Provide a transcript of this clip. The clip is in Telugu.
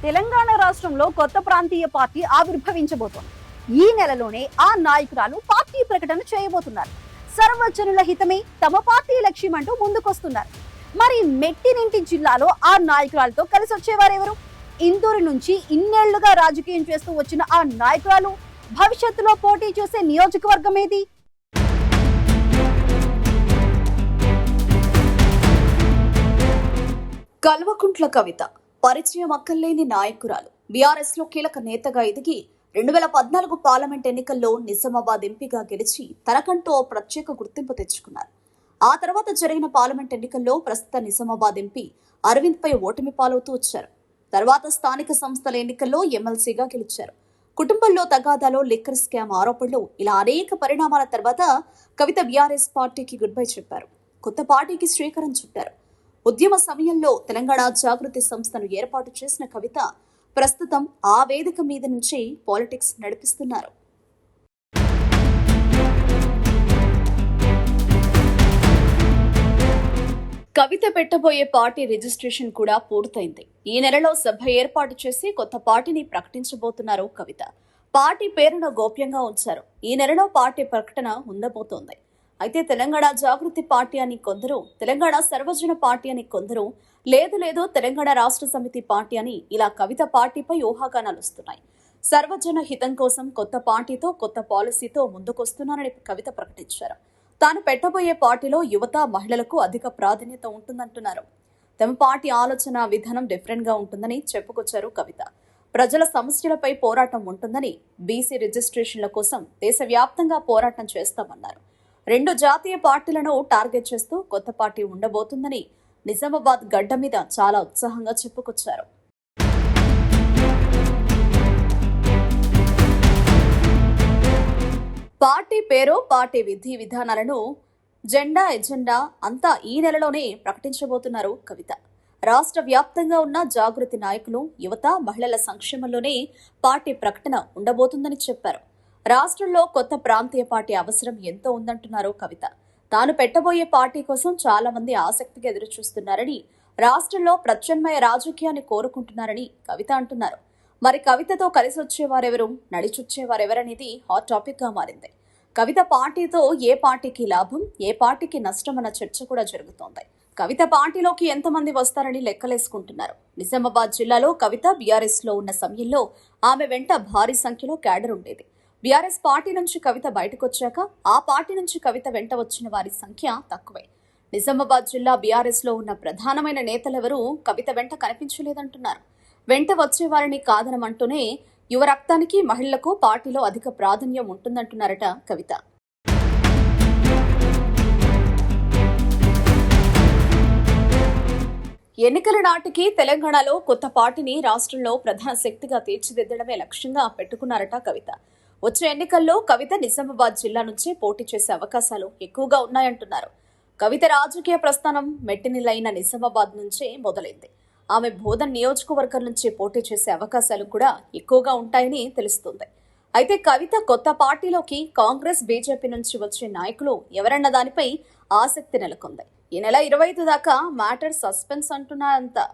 తెలంగాణ రాష్ట్రంలో కొత్త ప్రాంతీయ పార్టీ ఆవిర్భవించబోతోంది. ఈ నెలలోనే ఆ నాయకురాలు పార్టీ ప్రకటన చేయబోతున్నారు. సర్వజనుల హితమే తమ పార్టీ లక్ష్యం అంటూ ముందుకొస్తున్నారు. మరి మెట్టినింటి జిల్లాలో ఆ నాయకురాలతో కలిసి వచ్చేవారెవరు? ఇందూరు నుంచి ఇన్నేళ్లుగా రాజకీయం చేస్తూ వచ్చిన ఆ నాయకురాలు భవిష్యత్తులో పోటీ చేసే నియోజకవర్గం ఏది? కల్వకుంట్ల కవిత పరిచయం అక్కర్లేని నాయకురాలు. బీఆర్ఎస్ లో కీలక నేతగా ఎదిగి 2014 పార్లమెంట్ ఎన్నికల్లో నిజామాబాద్ ఎంపీగా గెలిచి తనకంటూ ఓ ప్రత్యేక గుర్తింపు తెచ్చుకున్నారు. ఆ తర్వాత జరిగిన పార్లమెంట్ ఎన్నికల్లో ప్రస్తుత నిజామాబాద్ ఎంపీ అరవింద్ పై ఓటమి పాలవుతూ వచ్చారు. తర్వాత స్థానిక సంస్థల ఎన్నికల్లో ఎమ్మెల్సీగా గెలిచారు. కుటుంబంలో తగాదాలో లిక్కర్ స్కామ్ ఆరోపణలు, ఇలా అనేక పరిణామాల తర్వాత కవిత బీఆర్ఎస్ పార్టీకి గుడ్ బై చెప్పారు. కొత్త పార్టీకి శ్రీకారం చుట్టారు. ఉద్యమ సమయంలో తెలంగాణ జాగృతి సంస్థను ఏర్పాటు చేసిన కవిత ప్రస్తుతం ఆ వేదిక మీద నుంచి పాలిటిక్స్ నడిపిస్తున్నారు. కవిత పెట్టబోయే పార్టీ రిజిస్ట్రేషన్ కూడా పూర్తయింది. ఈ నెలలో సభ ఏర్పాటు చేసి కొత్త పార్టీని ప్రకటించబోతున్నారు కవిత. పార్టీ పేరును గోప్యంగా ఉంచారు. ఈ నెలలో పార్టీ ప్రకటన ఉండబోతోంది. అయితే తెలంగాణ జాగృతి పార్టీ అని కొందరు, తెలంగాణ సర్వజన పార్టీ అని కొందరు, లేదు తెలంగాణ రాష్ట్ర సమితి పార్టీ అని ఇలా కవిత పార్టీపై ఊహాగానాలు వస్తున్నాయి. సర్వజన హితం కోసం కొత్త పార్టీతో, కొత్త పాలసీతో ముందుకొస్తున్నానని కవిత ప్రకటించారు. తాను పెట్టబోయే పార్టీలో యువత, మహిళలకు అధిక ప్రాధాన్యత ఉంటుందంటున్నారు. తమ పార్టీ ఆలోచన విధానం డిఫరెంట్ గా ఉంటుందని చెప్పుకొచ్చారు కవిత. ప్రజల సమస్యలపై పోరాటం ఉంటుందని, బీసీ రిజిస్ట్రేషన్ల కోసం దేశవ్యాప్తంగా పోరాటం చేస్తామన్నారు. 2 జాతీయ పార్టీలను టార్గెట్ చేస్తూ కొత్త పార్టీ ఉండబోతుందని నిజామాబాద్ గడ్డ మీద చాలా ఉత్సాహంగా చెప్పుకొచ్చారు. పార్టీ పేరు, పార్టీ విధి విధానాలను, జెండా, ఎజెండా అంతా ఈ నెలలోనే ప్రకటించబోతున్నారు కవిత. రాష్ట్ర వ్యాప్తంగా ఉన్న జాగృతి నాయకులు, యువత, మహిళల సంక్షేమంలోనే పార్టీ ప్రకటన ఉండబోతుందని చెప్పారు. రాష్ట్రంలో కొత్త ప్రాంతీయ పార్టీ అవసరం ఎంతో ఉందంటున్నారు కవిత. తాను పెట్టబోయే పార్టీ కోసం చాలా మంది ఆసక్తిగా ఎదురుచూస్తున్నారని, రాష్ట్రంలో ప్రత్యామ్నాయ రాజకీయాన్ని కోరుకుంటున్నారని కవిత అంటున్నారు. మరి కవితతో కలిసి వచ్చేవారెవరు, నడిచొచ్చేవారెవరనేది హాట్ టాపిక్ గా మారింది. కవిత పార్టీతో ఏ పార్టీకి లాభం, ఏ పార్టీకి నష్టం అన్న చర్చ కూడా జరుగుతోంది. కవిత పార్టీలోకి ఎంతమంది వస్తారని లెక్కలేసుకుంటున్నారు. నిజామాబాద్ జిల్లాలో కవిత బీఆర్ఎస్ లో ఉన్న సమయంలో ఆమె వెంట భారీ సంఖ్యలో క్యాడర్ ఉండేది. బీఆర్ఎస్ పార్టీ నుంచి కవిత బయటకొచ్చాక ఆ పార్టీ నుంచి కవిత వెంట వచ్చిన వారి సంఖ్య తక్కువే. నిజామాబాద్ జిల్లా బీఆర్ఎస్ లో ఉన్న ప్రధానమైన నేతలెవరూ కవిత వెంట కనిపించలేదంటున్నారు. వెంట వచ్చేవారిని కాదనమంటూనే యువ రక్తానికి, మహిళలకు పార్టీలో అధిక ప్రాధాన్యం ఉంటుందంటున్నారట కవిత. ఎన్నికల నాటికి తెలంగాణలో కొత్త పార్టీని రాష్ట్రంలో ప్రధాన శక్తిగా తీర్చిదిద్దడమే లక్ష్యంగా పెట్టుకున్నారట కవిత. వచ్చే ఎన్నికల్లో కవిత నిజామాబాద్ జిల్లా నుంచే పోటీ చేసే అవకాశాలు ఎక్కువగా ఉన్నాయంటున్నారు. కవిత రాజకీయ ప్రస్థానం మెట్టినిలైన నిజామాబాద్ నుంచే మొదలైంది. ఆమె బోధన్ నియోజకవర్గం నుంచి పోటీ చేసే అవకాశాలు కూడా ఎక్కువగా ఉంటాయని తెలుస్తుంది. అయితే కవిత కొత్త పార్టీలోకి కాంగ్రెస్, బీజేపీ నుంచి వచ్చే నాయకులు ఎవరన్న దానిపై ఆసక్తి నెలకొంది. ఈ నెల 25 దాకా మ్యాటర్ సస్పెన్స్ అంటున్నారంతా.